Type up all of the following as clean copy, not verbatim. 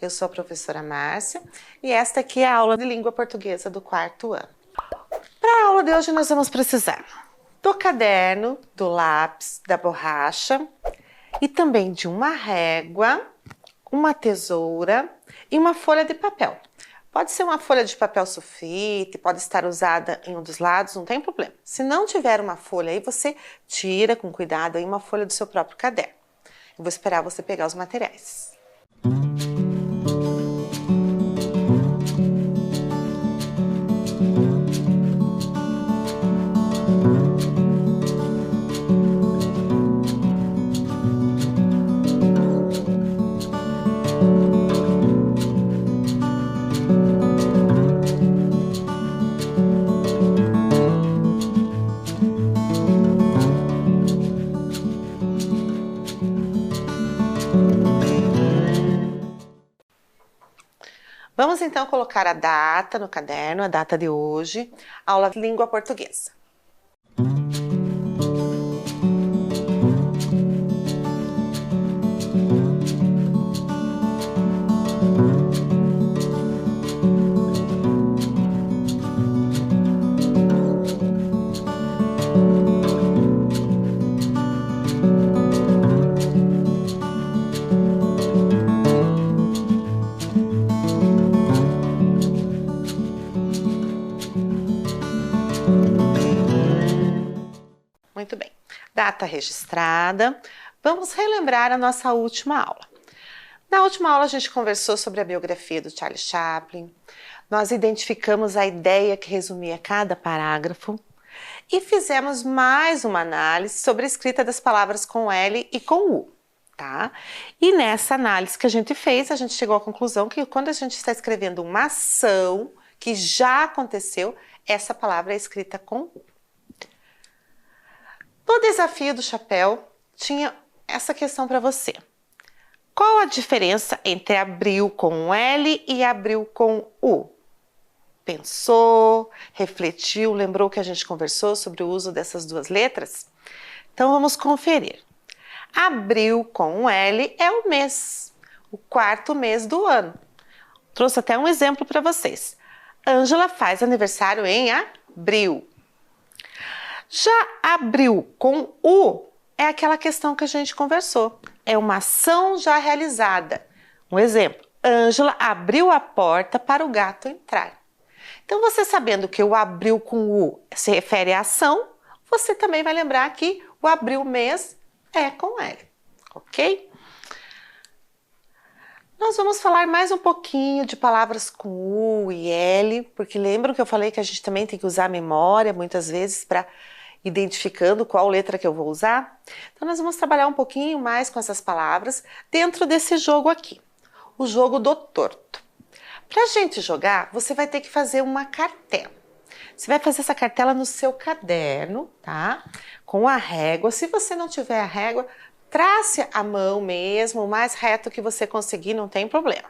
Eu sou a professora Márcia e esta aqui é a aula de língua portuguesa do 4º ano. Para a aula de hoje nós vamos precisar do caderno, do lápis, da borracha e também de uma régua, uma tesoura e uma folha de papel. Pode ser uma folha de papel sulfite, pode estar usada em um dos lados, não tem problema. Se não tiver uma folha aí, você tira com cuidado aí uma folha do seu próprio caderno. Eu vou esperar você pegar os materiais. Vamos então colocar a data no caderno, a data de hoje, aula de língua portuguesa. Muito bem, data registrada. Vamos relembrar a nossa última aula. Na última aula a gente conversou sobre a biografia do Charlie Chaplin, nós identificamos a ideia que resumia cada parágrafo e fizemos mais uma análise sobre a escrita das palavras com L e com U, tá? E nessa análise que a gente fez, a gente chegou à conclusão que quando a gente está escrevendo uma ação que já aconteceu, essa palavra é escrita com U. No desafio do chapéu, tinha essa questão para você. Qual a diferença entre abril com L e abril com U? Pensou, refletiu, lembrou que a gente conversou sobre o uso dessas duas letras? Então vamos conferir. Abril com L é o mês, o 4º mês do ano. Trouxe até um exemplo para vocês. Ângela faz aniversário em abril. Já abril com U é aquela questão que a gente conversou. É uma ação já realizada. Um exemplo, Ângela abriu a porta para o gato entrar. Então, você sabendo que o abril com U se refere à ação, você também vai lembrar que o abril mês é com L, ok? Nós vamos falar mais um pouquinho de palavras com U e L, porque lembram que eu falei que a gente também tem que usar a memória muitas vezes para identificando qual letra que eu vou usar. Então nós vamos trabalhar um pouquinho mais com essas palavras dentro desse jogo aqui, o jogo do torto. Para a gente jogar, você vai ter que fazer uma cartela. Você vai fazer essa cartela no seu caderno, tá? Com a régua. Se você não tiver a régua, trace a mão mesmo, o mais reto que você conseguir, não tem problema.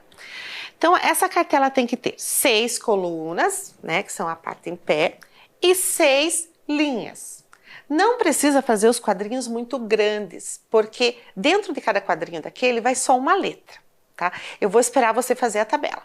Então essa cartela tem que ter 6 colunas, né, que são a parte em pé, e 6 linhas. Não precisa fazer os quadrinhos muito grandes, porque dentro de cada quadrinho daquele vai só uma letra, tá? Eu vou esperar você fazer a tabela.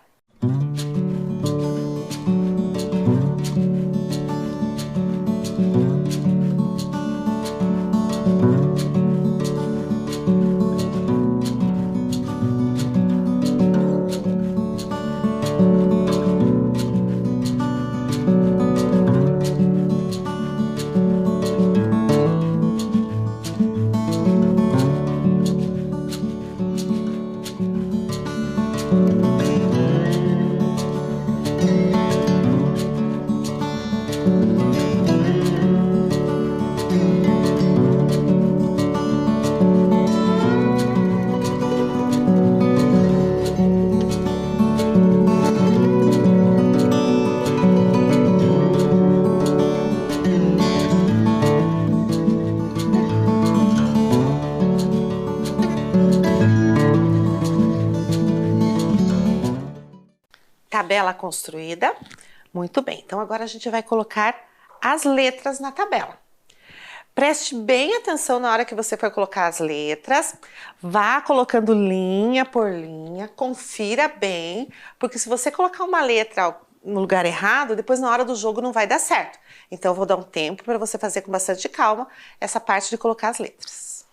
Tabela construída. Muito bem, então agora a gente vai colocar as letras na tabela. Preste bem atenção na hora que você for colocar as letras, vá colocando linha por linha, confira bem, porque se você colocar uma letra no lugar errado, depois na hora do jogo não vai dar certo. Então eu vou dar um tempo para você fazer com bastante calma essa parte de colocar as letras.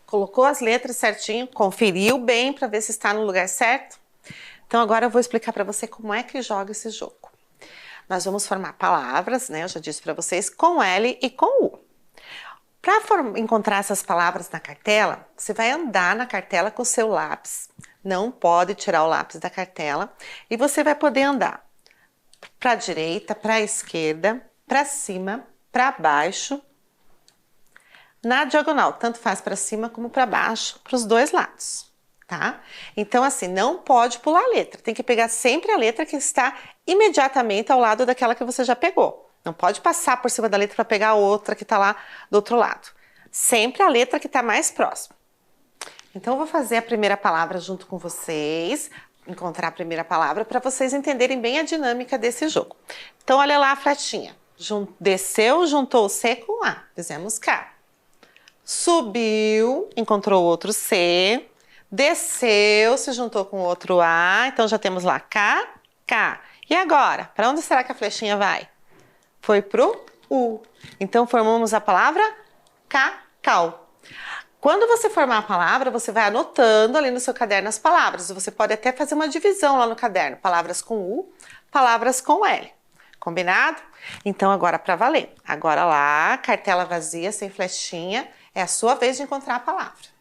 Colocou as letras certinho, conferiu bem para ver se está no lugar certo? Então agora eu vou explicar para você como é que joga esse jogo. Nós vamos formar palavras, né? Eu já disse para vocês, com L e com U. Para encontrar essas palavras na cartela, você vai andar na cartela com o seu lápis. Não pode tirar o lápis da cartela. E você vai poder andar para a direita, para a esquerda, para cima, para baixo, na diagonal, tanto faz para cima como para baixo, para os dois lados, tá? Então, assim, não pode pular a letra, tem que pegar sempre a letra que está imediatamente ao lado daquela que você já pegou. Não pode passar por cima da letra para pegar a outra que está lá do outro lado. Sempre a letra que está mais próxima. Então, eu vou fazer a primeira palavra junto com vocês, encontrar a primeira palavra para vocês entenderem bem a dinâmica desse jogo. Então, olha lá a fletinha. Desceu, juntou o C com A, fizemos K. Subiu, encontrou outro C, desceu, se juntou com outro A, então já temos lá K, K. E agora, para onde será que a flechinha vai? Foi pro U. Então formamos a palavra cacau. Quando você formar a palavra, você vai anotando ali no seu caderno as palavras. Você pode até fazer uma divisão lá no caderno, palavras com U, palavras com L. Combinado? Então agora para valer. Agora lá, cartela vazia, sem flechinha. É a sua vez de encontrar a palavra.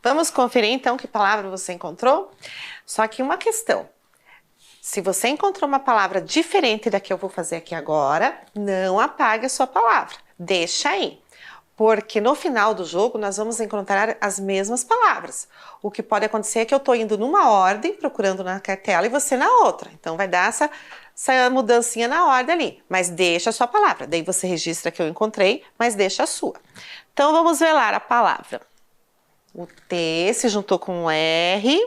Vamos conferir então que palavra você encontrou? Só que uma questão. Se você encontrou uma palavra diferente da que eu vou fazer aqui agora, não apague a sua palavra. Deixa aí. Porque no final do jogo nós vamos encontrar as mesmas palavras. O que pode acontecer é que eu estou indo numa ordem, procurando na cartela, e você na outra. Então vai dar essa mudancinha na ordem ali. Mas deixa a sua palavra. Daí você registra que eu encontrei, mas deixa a sua. Então vamos ver lá a palavra. O T se juntou com o R,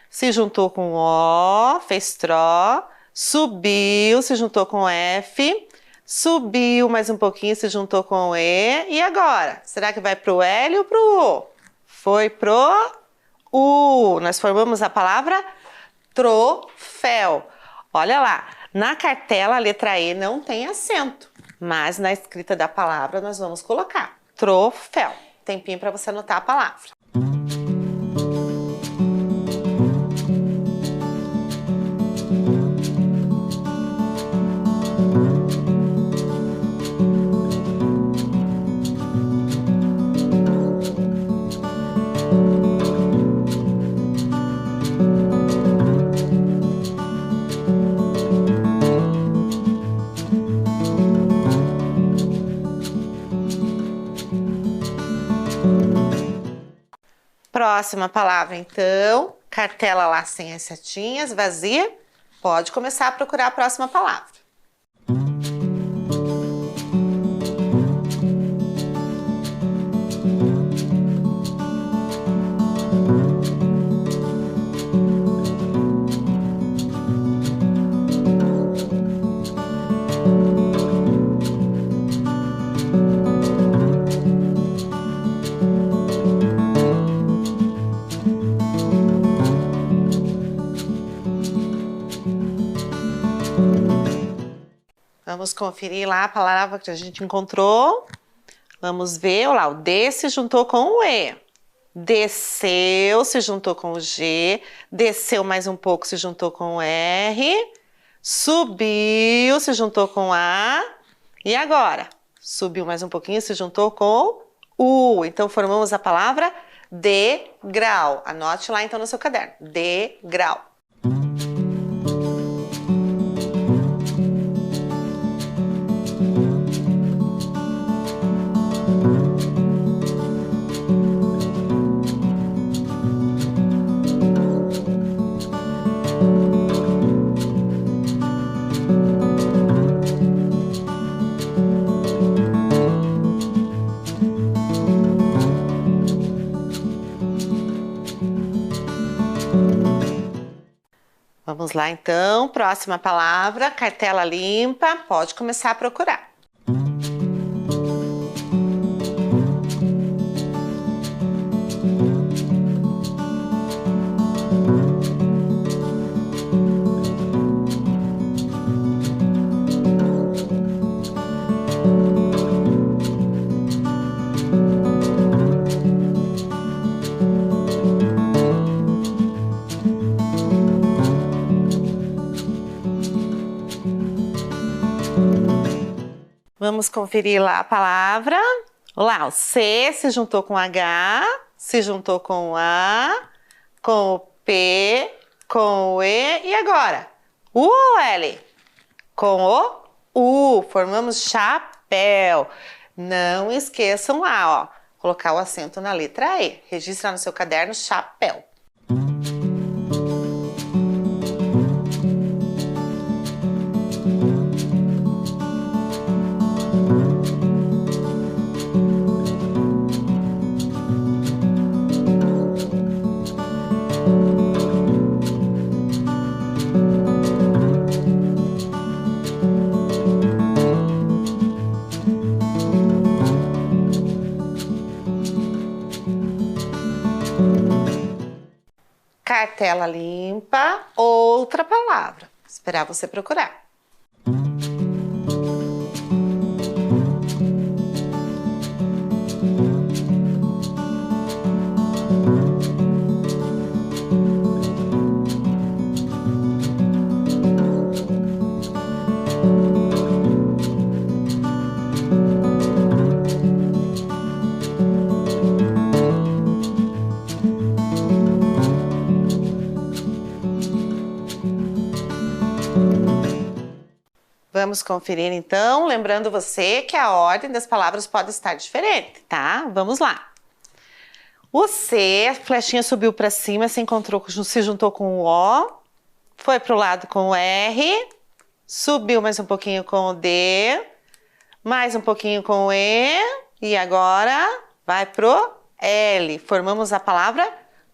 se juntou com o O, fez tró, subiu, se juntou com o F, subiu mais um pouquinho, se juntou com o E, e agora? Será que vai pro L ou pro U? Foi pro U. Nós formamos a palavra Troféu. Olha lá, na cartela a letra E não tem acento, mas na escrita da palavra nós vamos colocar troféu. Tempinho para você anotar a palavra. Próxima palavra, então, cartela lá sem as setinhas, vazia. Pode começar a procurar a próxima palavra. Vamos conferir lá a palavra que a gente encontrou. Vamos ver, olha lá, o D se juntou com o E. Desceu, se juntou com o G. Desceu mais um pouco, se juntou com o R. Subiu, se juntou com A. E agora? Subiu mais um pouquinho, se juntou com U. Então, formamos a palavra degrau. Anote lá, então, no seu caderno. Degrau. Vamos lá, então. Próxima palavra, cartela limpa. Pode começar a procurar. Vamos conferir lá a palavra. Lá, o C se juntou com H, se juntou com o A, com o P, com o E e agora? U ou L? Com o U, formamos chapéu. Não esqueçam lá, ó, colocar o acento na letra E. Registra no seu caderno chapéu. Cartela limpa, outra palavra. Esperar você procurar. Vamos conferir então, lembrando você que a ordem das palavras pode estar diferente, tá? Vamos lá. O C, a flechinha subiu para cima, se juntou com o O, foi para o lado com o R, subiu mais um pouquinho com o D, mais um pouquinho com o E e agora vai pro L. Formamos a palavra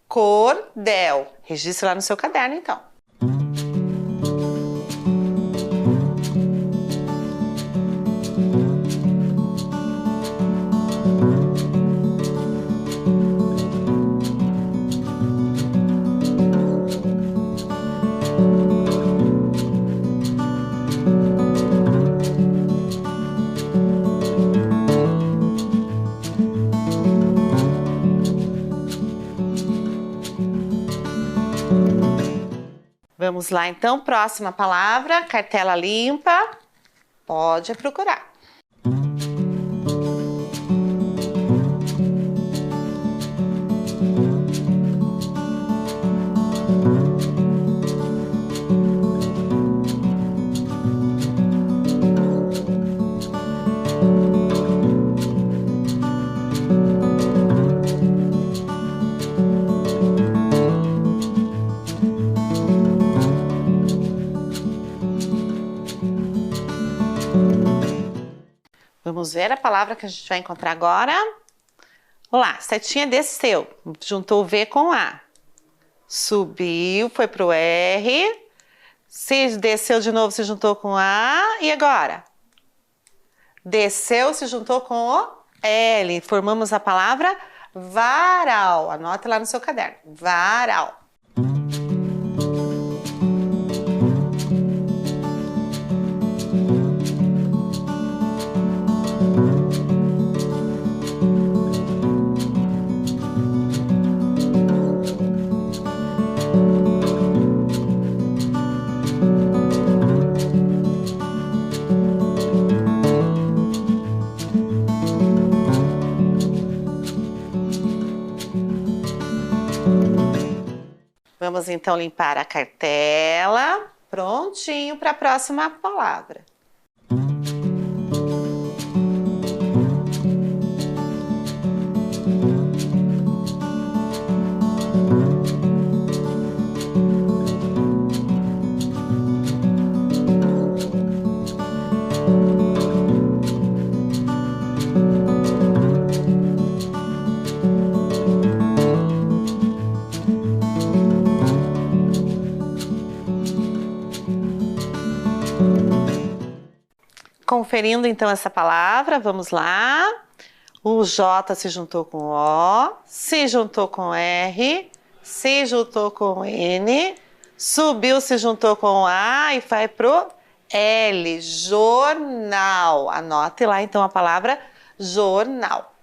cordel. Registre lá no seu caderno então. Vamos lá, então, próxima palavra, cartela limpa. Pode procurar. Vamos ver a palavra que a gente vai encontrar agora. Olá, setinha desceu, juntou o V com A. Subiu, foi pro R. Se desceu de novo, se juntou com A. E agora? Desceu, se juntou com o L. Formamos a palavra varal. Anota lá no seu caderno. Varal. Vamos então limpar a cartela. Prontinho para a próxima palavra. Conferindo então essa palavra, vamos lá. O J se juntou com o O, se juntou com o R, se juntou com o N, subiu, se juntou com o A e vai pro L, jornal. Anote lá então a palavra jornal.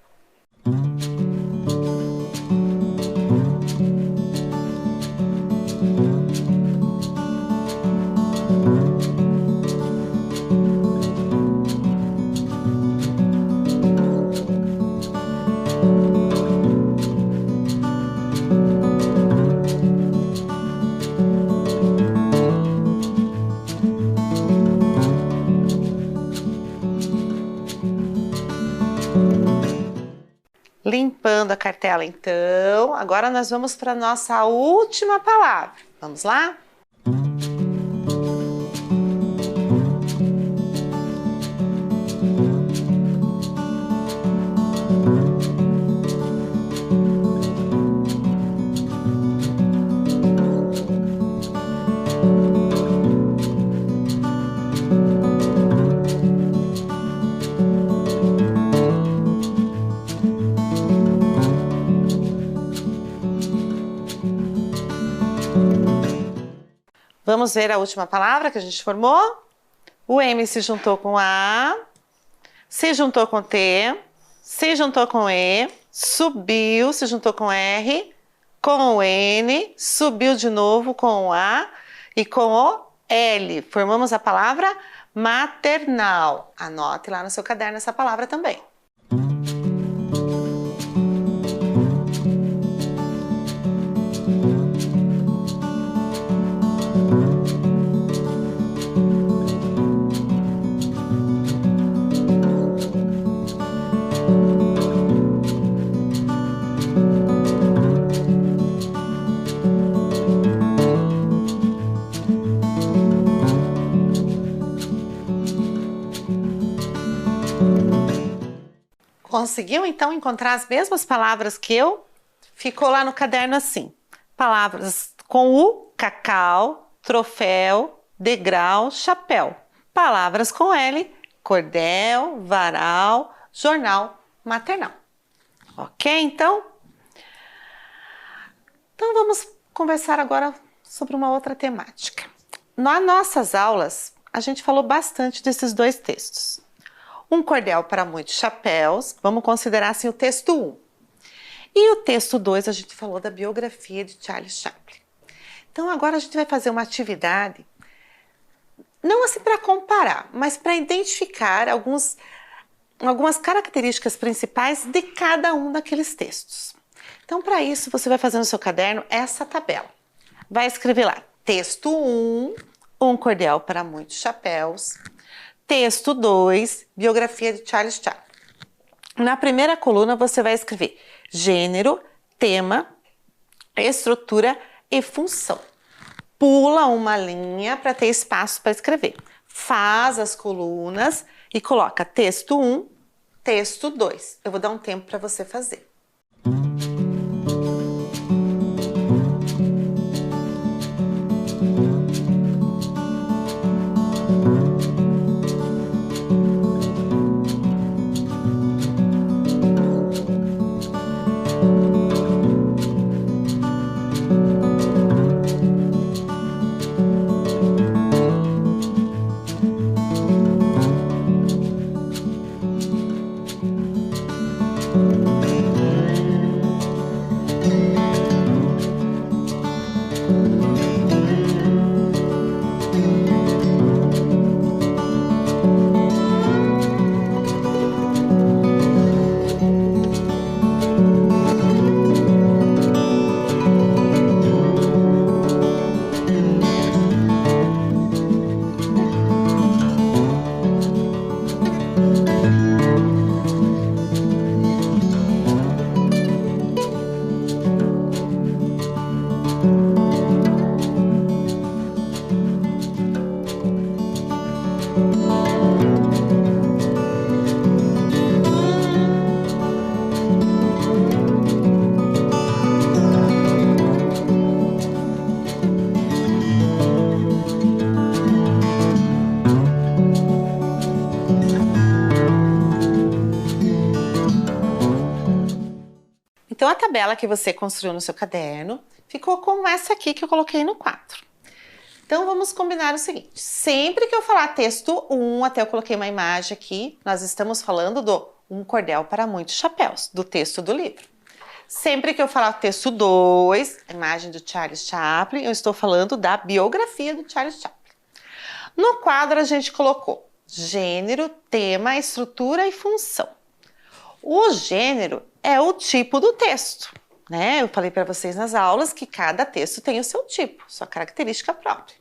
Limpando a cartela, então. Agora nós vamos para a nossa última palavra. Vamos lá? Vamos ver a última palavra que a gente formou? O M se juntou com A, se juntou com T, se juntou com E, subiu, se juntou com R, com o N, subiu de novo com o A e com o L. Formamos a palavra maternal. Anote lá no seu caderno essa palavra também. Conseguiu então encontrar as mesmas palavras que eu? Ficou lá no caderno assim. Palavras com U, cacau, troféu, degrau, chapéu. Palavras com L, cordel, varal, jornal, maternal. Ok, então? Então vamos conversar agora sobre uma outra temática. Nas nossas aulas, a gente falou bastante desses dois textos. Um cordel para muitos chapéus, vamos considerar assim o texto 1. E o texto 2, a gente falou da biografia de Charles Chaplin. Então agora a gente vai fazer uma atividade, não assim para comparar, mas para identificar algumas características principais de cada um daqueles textos. Então para isso você vai fazer no seu caderno essa tabela. Vai escrever lá, texto 1, Um Cordel para Muitos Chapéus. Texto 2, biografia de Charles Chaplin. Na primeira coluna você vai escrever gênero, tema, estrutura e função. Pula uma linha para ter espaço para escrever. Faz as colunas e coloca texto 1, texto 2. Eu vou dar um tempo para você fazer. Então, a tabela que você construiu no seu caderno ficou como essa aqui que eu coloquei no quadro. Então, vamos combinar o seguinte. Sempre que eu falar texto 1, até eu coloquei uma imagem aqui, nós estamos falando do Um Cordel para Muitos Chapéus, do texto do livro. Sempre que eu falar o texto 2, a imagem do Charles Chaplin, eu estou falando da biografia do Charles Chaplin. No quadro, a gente colocou gênero, tema, estrutura e função. O gênero é o tipo do texto, né? Eu falei para vocês nas aulas que cada texto tem o seu tipo, sua característica própria.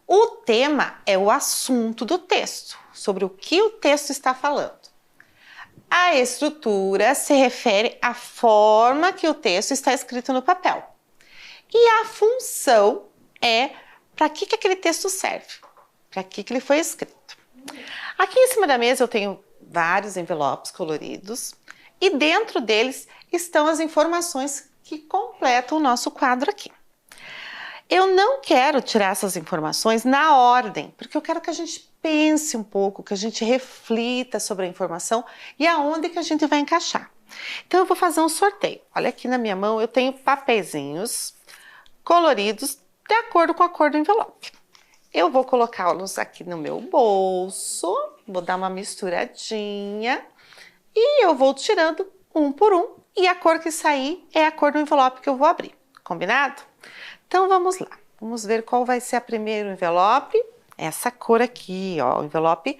O tema é o assunto do texto, sobre o que o texto está falando. A estrutura se refere à forma que o texto está escrito no papel. E a função é para que aquele texto serve, para que ele foi escrito. Aqui em cima da mesa eu tenho vários envelopes coloridos e dentro deles estão as informações que completam o nosso quadro aqui. Eu não quero tirar essas informações na ordem, porque eu quero que a gente pense um pouco, que a gente reflita sobre a informação e aonde que a gente vai encaixar. Então eu vou fazer um sorteio. Olha aqui na minha mão eu tenho papeizinhos coloridos de acordo com a cor do envelope. Eu vou colocá-los aqui no meu bolso, vou dar uma misturadinha e eu vou tirando um por um e a cor que sair é a cor do envelope que eu vou abrir. Combinado? Então vamos lá. Vamos ver qual vai ser a primeiro envelope. Essa cor aqui, ó, o envelope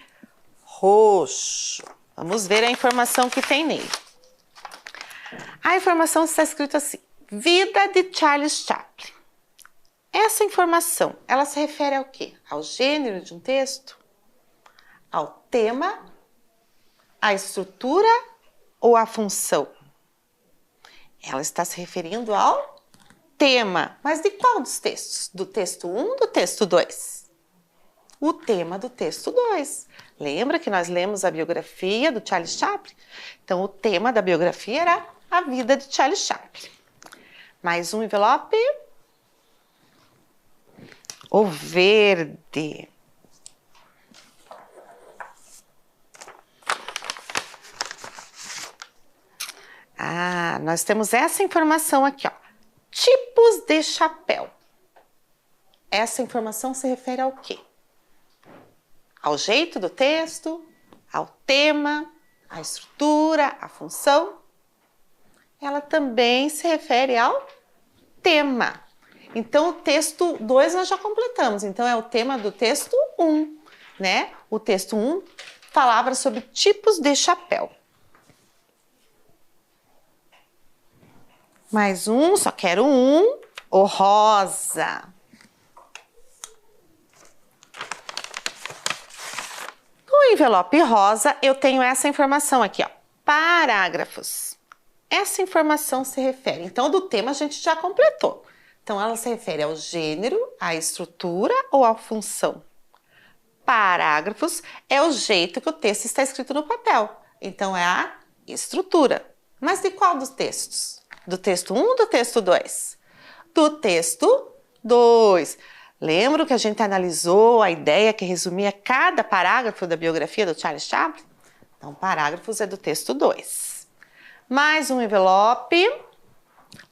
roxo. Vamos ver a informação que tem nele. A informação está escrita assim: Vida de Charles Chaplin. Essa informação, ela se refere ao quê? Ao gênero de um texto? Ao tema? À estrutura ou à função? Ela está se referindo ao tema. Mas de qual dos textos? Do texto 1 ou do texto 2? O tema do texto 2. Lembra que nós lemos a biografia do Charles Chaplin? Então, o tema da biografia era a vida de Charles Chaplin. Mais um envelope. O verde. Nós temos essa informação aqui, ó. Tipos de chapéu. Essa informação se refere ao quê? Ao jeito do texto, ao tema, à estrutura, à função. Ela também se refere ao tema. Então, o texto 2 nós já completamos. Então, é o tema do texto 1, né? O texto 1 falava sobre tipos de chapéu. Mais um, só quero um. O rosa. No envelope rosa, eu tenho essa informação aqui, ó. Parágrafos. Essa informação se refere, então, do tema a gente já completou. Então, ela se refere ao gênero, à estrutura ou à função. Parágrafos é o jeito que o texto está escrito no papel. Então, é a estrutura. Mas de qual dos textos? Do texto 1 ou do texto 2? Do texto 2. Lembra que a gente analisou a ideia que resumia cada parágrafo da biografia do Charles Chaplin? Então, parágrafos é do texto 2. Mais um envelope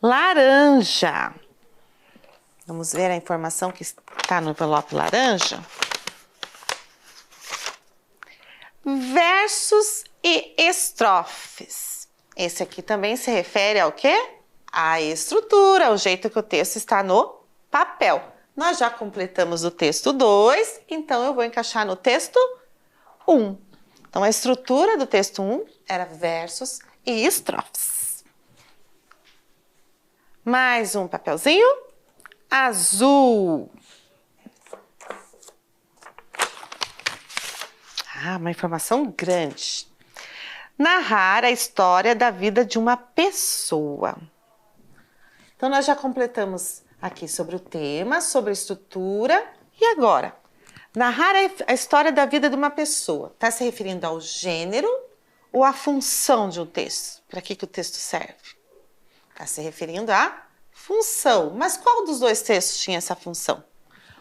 laranja. Vamos ver a informação que está no envelope laranja. Versos e estrofes. Esse aqui também se refere ao quê? À estrutura, ao jeito que o texto está no papel. Nós já completamos o texto 2, então eu vou encaixar no texto 1. Então, a estrutura do texto 1 era versos e estrofes. Mais um papelzinho azul. Uma informação grande. Narrar a história da vida de uma pessoa. Então, nós já completamos aqui sobre o tema, sobre a estrutura. E agora? Narrar a história da vida de uma pessoa. Está se referindo ao gênero ou à função de um texto? Para que o texto serve? Está se referindo à função. Mas qual dos dois textos tinha essa função?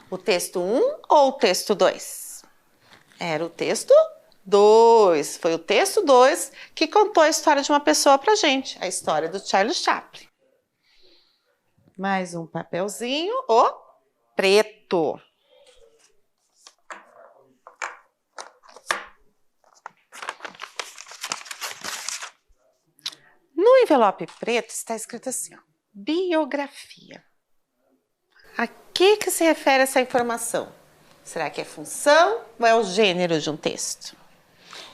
O texto 1 ou o texto 2? Era o texto 2. Foi o texto 2 que contou a história de uma pessoa pra gente. A história do Charles Chaplin. Mais um papelzinho, o preto. No envelope preto está escrito assim, ó, biografia. A que se refere essa informação? Será que é função ou é o gênero de um texto?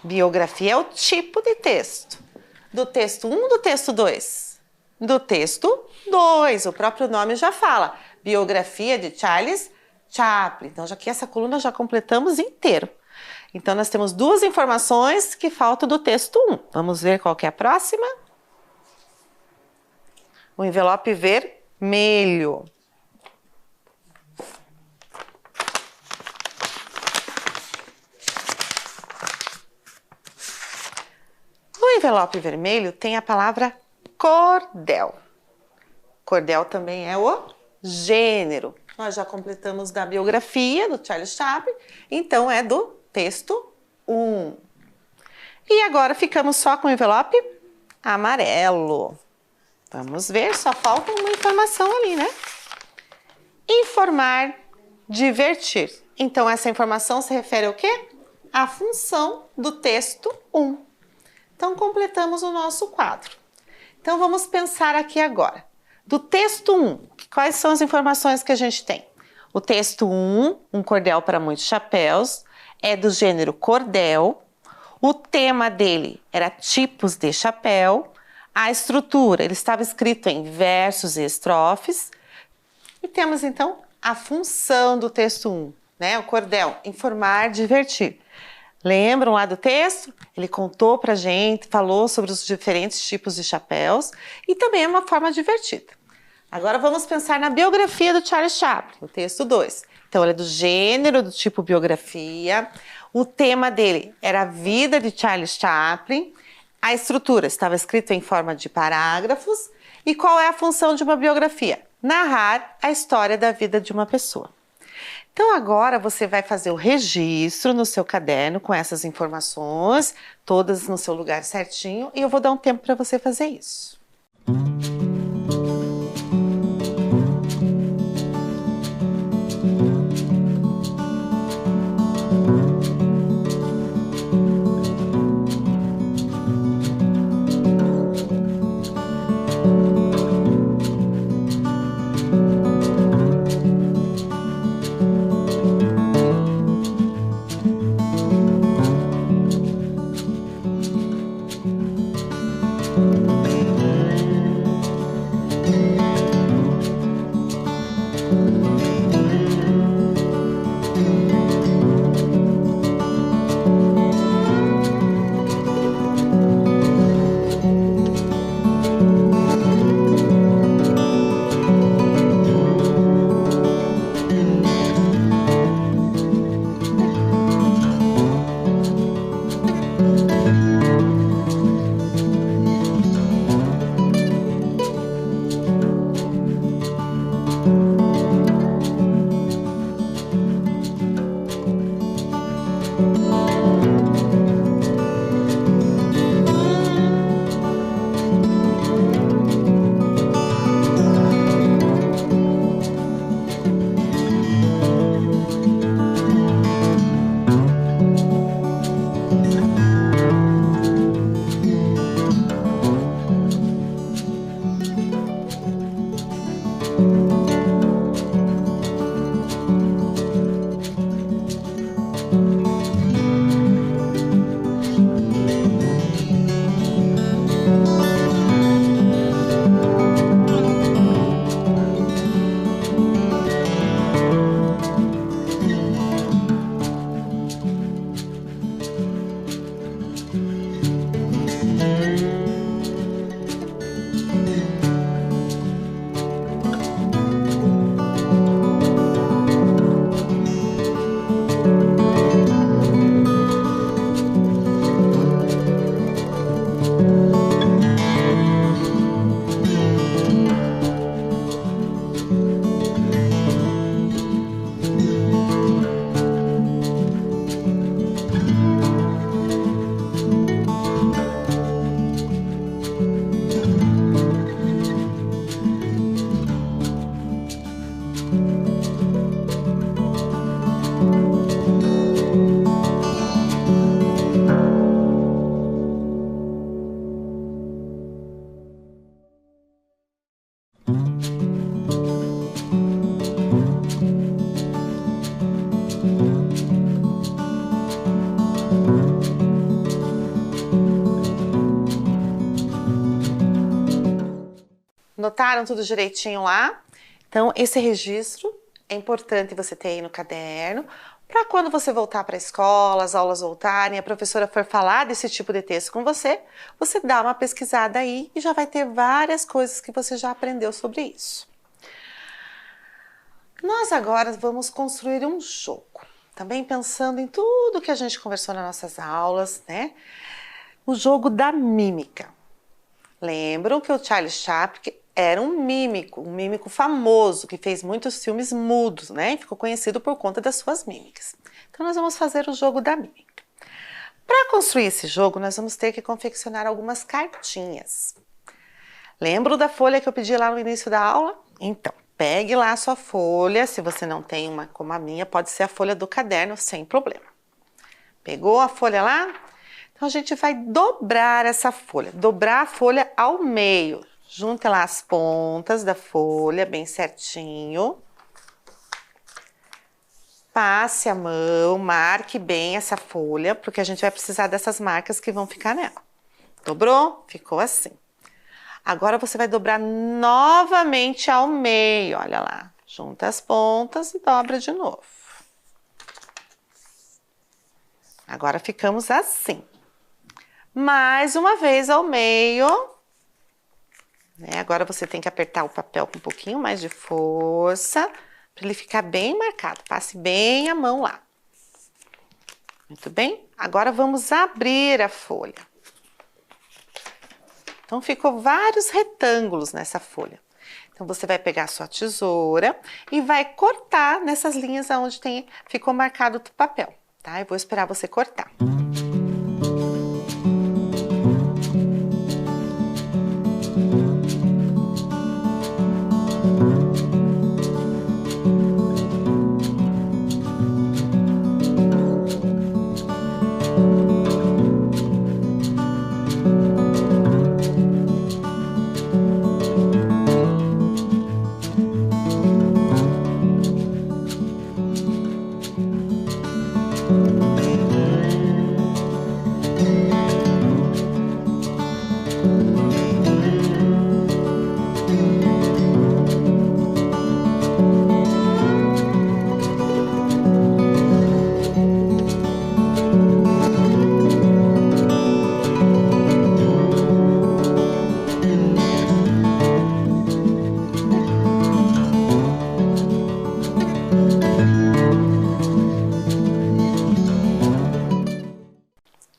Biografia é o tipo de texto. Do texto 1 ou do texto 2? Do texto 2. O próprio nome já fala. Biografia de Charles Chaplin. Então, já que essa coluna já completamos inteiro. Então, nós temos duas informações que faltam do texto 1. Vamos ver qual que é a próxima? O envelope vermelho. No envelope vermelho tem a palavra cordel. Cordel também é o gênero. Nós já completamos da biografia do Charles Chaplin, então é do texto 1. E agora ficamos só com o envelope amarelo. Vamos ver, só falta uma informação ali, né? Informar, divertir. Então, essa informação se refere ao quê? À função do texto 1. Então, completamos o nosso quadro. Então, vamos pensar aqui agora. Do texto 1, quais são as informações que a gente tem? O texto 1, um cordel para muitos chapéus, é do gênero cordel. O tema dele era tipos de chapéu. A estrutura, ele estava escrito em versos e estrofes. E temos, então, a função do texto 1, né? O cordel, informar, divertir. Lembram lá do texto? Ele contou pra gente, falou sobre os diferentes tipos de chapéus e também é uma forma divertida. Agora vamos pensar na biografia do Charles Chaplin, o texto 2. Então, ele é do gênero do tipo biografia. O tema dele era a vida de Charles Chaplin. A estrutura estava escrita em forma de parágrafos. E qual é a função de uma biografia? Narrar a história da vida de uma pessoa. Então, agora você vai fazer o registro no seu caderno com essas informações, todas no seu lugar certinho, e eu vou dar um tempo para você fazer isso. anotaram tudo direitinho lá? Então, esse registro é importante você ter aí no caderno, para quando você voltar para a escola, as aulas voltarem, a professora for falar desse tipo de texto com você, você dá uma pesquisada aí e já vai ter várias coisas que você já aprendeu sobre isso. Nós agora vamos construir um jogo, também pensando em tudo que a gente conversou nas nossas aulas, né? O jogo da mímica. Lembram que o Charlie Chaplin era um mímico famoso, que fez muitos filmes mudos, né? E ficou conhecido por conta das suas mímicas. Então, nós vamos fazer o jogo da mímica. Para construir esse jogo, nós vamos ter que confeccionar algumas cartinhas. Lembram da folha que eu pedi lá no início da aula? Então, pegue lá a sua folha. Se você não tem uma como a minha, pode ser a folha do caderno, sem problema. Pegou a folha lá? Então, a gente vai dobrar essa folha. Dobrar a folha ao meio. Junta lá as pontas da folha bem certinho. Passe a mão, marque bem essa folha, porque a gente vai precisar dessas marcas que vão ficar nela. Dobrou? Ficou assim. Agora você vai dobrar novamente ao meio, olha lá. Junta as pontas e dobra de novo. Agora ficamos assim. Mais uma vez ao meio. Agora você tem que apertar o papel com um pouquinho mais de força, para ele ficar bem marcado. Passe bem a mão lá. Muito bem? Agora vamos abrir a folha. Então, ficou vários retângulos nessa folha. Então, você vai pegar a sua tesoura e vai cortar nessas linhas onde ficou marcado o papel, tá? Eu vou esperar você cortar.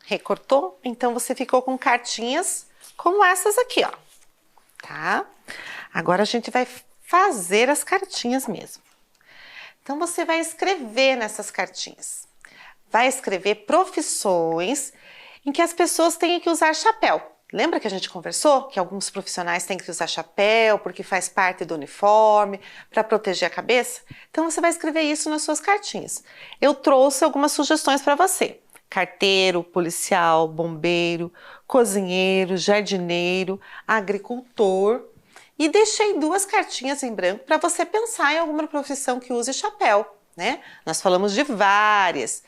Recortou? Então, você ficou com cartinhas como essas aqui, ó. Tá? Agora, a gente vai fazer as cartinhas mesmo. Então, você vai escrever nessas cartinhas. Vai escrever profissões em que as pessoas têm que usar chapéu. Lembra que a gente conversou que alguns profissionais têm que usar chapéu porque faz parte do uniforme, para proteger a cabeça? Então, você vai escrever isso nas suas cartinhas. Eu trouxe algumas sugestões para você. Carteiro, policial, bombeiro, cozinheiro, jardineiro, agricultor. E deixei 2 cartinhas em branco para você pensar em alguma profissão que use chapéu, né? Nós falamos de várias.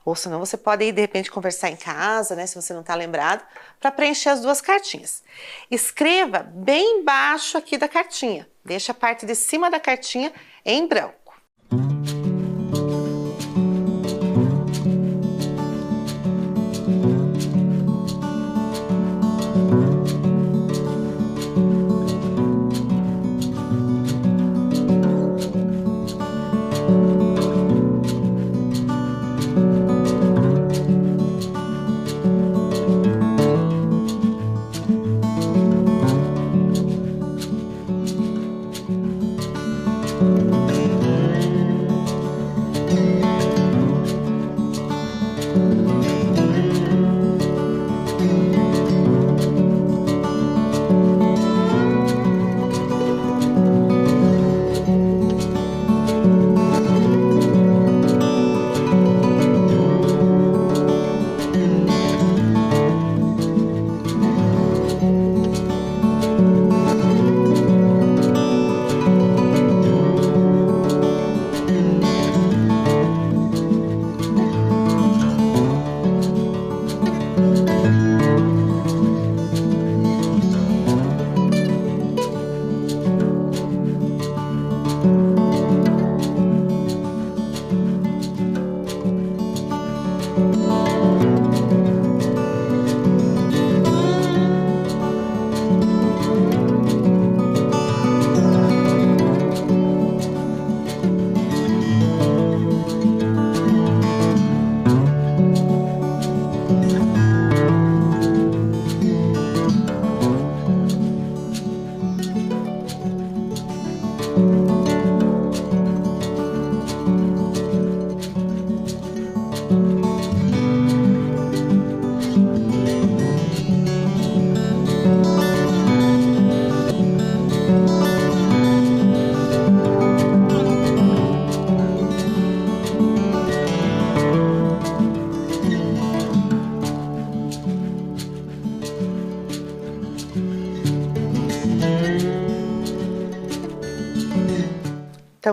Ou senão você pode ir, de repente, conversar em casa, né? Se você não está lembrado, para preencher as 2 cartinhas. Escreva bem embaixo aqui da cartinha. Deixa a parte de cima da cartinha em branco.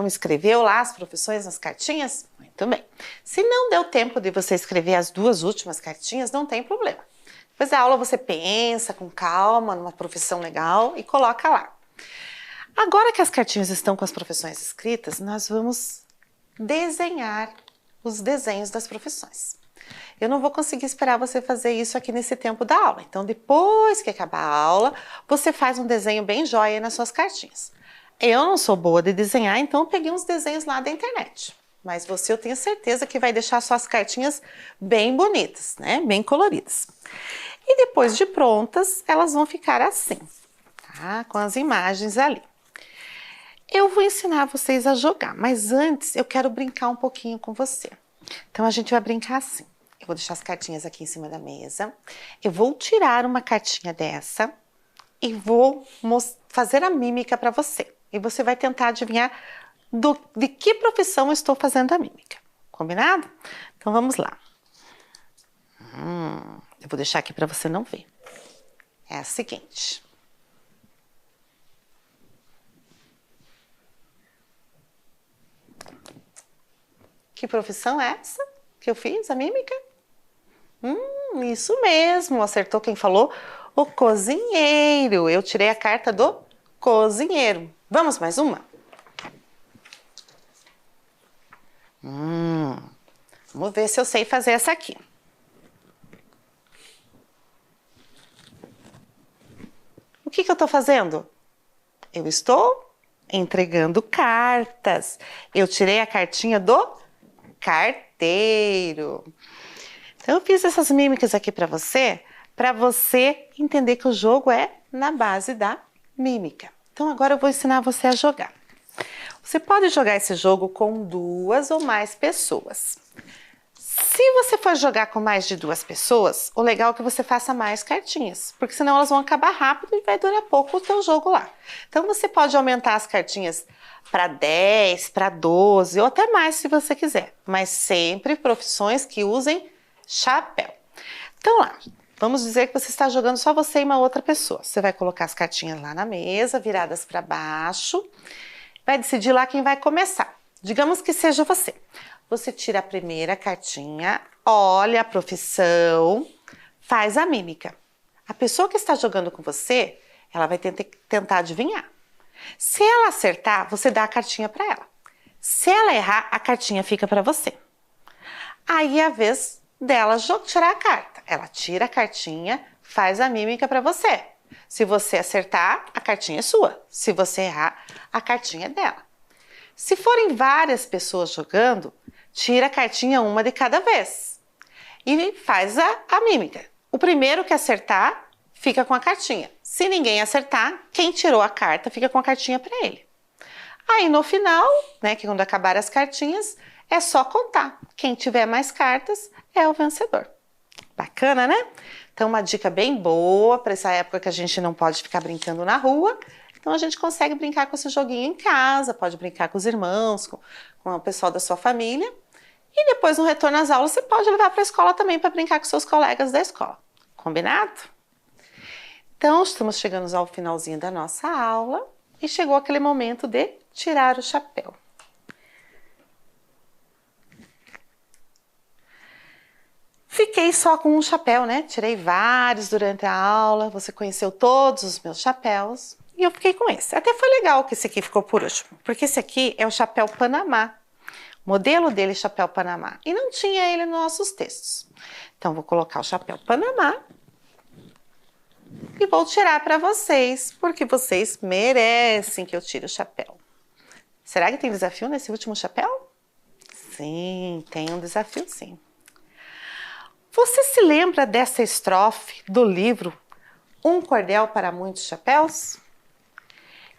Então, escreveu lá as profissões nas cartinhas? Muito bem. Se não deu tempo de você escrever as duas últimas cartinhas, não tem problema. Depois da aula você pensa com calma numa profissão legal e coloca lá. Agora que as cartinhas estão com as profissões escritas, nós vamos desenhar os desenhos das profissões. Eu não vou conseguir esperar você fazer isso aqui nesse tempo da aula. Então, depois que acabar a aula, você faz um desenho bem jóia nas suas cartinhas. Eu não sou boa de desenhar, então eu peguei uns desenhos lá da internet. Mas você, eu tenho certeza que vai deixar suas cartinhas bem bonitas, né? Bem coloridas. E depois de prontas, elas vão ficar assim, tá? Com as imagens ali. Eu vou ensinar vocês a jogar, mas antes eu quero brincar um pouquinho com você. Então a gente vai brincar assim. Eu vou deixar as cartinhas aqui em cima da mesa. Eu vou tirar uma cartinha dessa e vou fazer a mímica para você. E você vai tentar adivinhar de que profissão eu estou fazendo a mímica. Combinado? Então vamos lá. Eu vou deixar aqui para você não ver. É a seguinte. Que profissão é essa que eu fiz, a mímica? Isso mesmo, acertou quem falou? O cozinheiro. Eu tirei a carta do cozinheiro. Vamos mais uma? Vamos ver se eu sei fazer essa aqui. O que eu estou fazendo? Eu estou entregando cartas. Eu tirei a cartinha do carteiro. Então, eu fiz essas mímicas aqui para você entender que o jogo é na base da mímica. Então, agora eu vou ensinar você a jogar. Você pode jogar esse jogo com 2 ou mais pessoas. Se você for jogar com mais de 2 pessoas, o legal é que você faça mais cartinhas, porque senão elas vão acabar rápido e vai durar pouco o teu jogo lá. Então, você pode aumentar as cartinhas para 10, para 12 ou até mais se você quiser, mas sempre profissões que usem chapéu. Então lá, vamos dizer que você está jogando só você e uma outra pessoa. Você vai colocar as cartinhas lá na mesa, viradas para baixo, vai decidir lá quem vai começar. Digamos que seja você. Você tira a primeira cartinha, olha a profissão, faz a mímica. A pessoa que está jogando com você, ela vai tentar adivinhar. Se ela acertar, você dá a cartinha para ela. Se ela errar, a cartinha fica para você. Aí é a vez dela tirar a carta. Ela tira a cartinha, faz a mímica para você. Se você acertar, a cartinha é sua. Se você errar, a cartinha é dela. Se forem várias pessoas jogando, tira a cartinha uma de cada vez e faz a mímica. O primeiro que acertar, fica com a cartinha. Se ninguém acertar, quem tirou a carta fica com a cartinha para ele. Aí no final, né, que quando acabar as cartinhas, é só contar. Quem tiver mais cartas é o vencedor. Bacana, né? Então, uma dica bem boa para essa época que a gente não pode ficar brincando na rua. Então, a gente consegue brincar com esse joguinho em casa, pode brincar com os irmãos, com o pessoal da sua família. E depois, no retorno às aulas, você pode levar para a escola também para brincar com seus colegas da escola. Combinado? Então, estamos chegando ao finalzinho da nossa aula e chegou aquele momento de tirar o chapéu. Fiquei só com um chapéu, né? Tirei vários durante a aula, você conheceu todos os meus chapéus e eu fiquei com esse. Até foi legal que esse aqui ficou por último, porque esse aqui é o chapéu Panamá. O modelo dele é chapéu Panamá e não tinha ele nos nossos textos. Então, vou colocar o chapéu Panamá e vou tirar para vocês, porque vocês merecem que eu tire o chapéu. Será que tem desafio nesse último chapéu? Sim, tem um desafio sim. Você se lembra dessa estrofe do livro Um Cordel para Muitos Chapéus?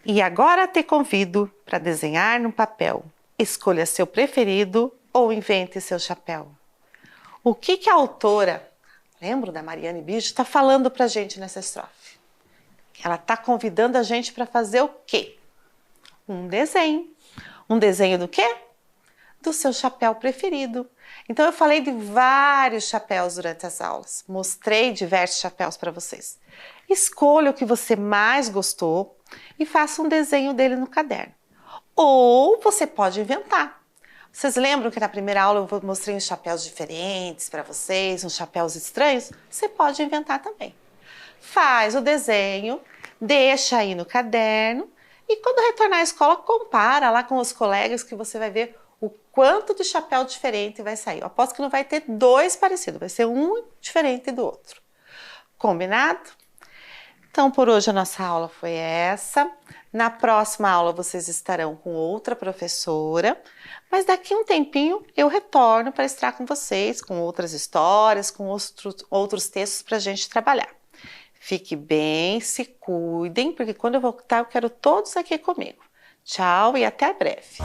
E agora te convido para desenhar no papel. Escolha seu preferido ou invente seu chapéu. O que a autora, lembro da Mariane Bijo, está falando para a gente nessa estrofe? Ela está convidando a gente para fazer o quê? Um desenho. Um desenho do quê? Do seu chapéu preferido. Então, eu falei de vários chapéus durante as aulas. Mostrei diversos chapéus para vocês. Escolha o que você mais gostou e faça um desenho dele no caderno. ou você pode inventar. Vocês lembram que na primeira aula eu mostrei uns chapéus diferentes para vocês, uns chapéus estranhos? Você pode inventar também. Faz o desenho, deixa aí no caderno e quando retornar à escola, compara lá com os colegas que você vai ver o quanto de chapéu diferente vai sair. Eu aposto que não vai ter dois parecidos, vai ser um diferente do outro. Combinado? Então, por hoje a nossa aula foi essa. Na próxima aula vocês estarão com outra professora, mas daqui a um tempinho eu retorno para estar com vocês, com outras histórias, com outros textos para a gente trabalhar. Fique bem, se cuidem, porque quando eu voltar eu quero todos aqui comigo. Tchau e até breve.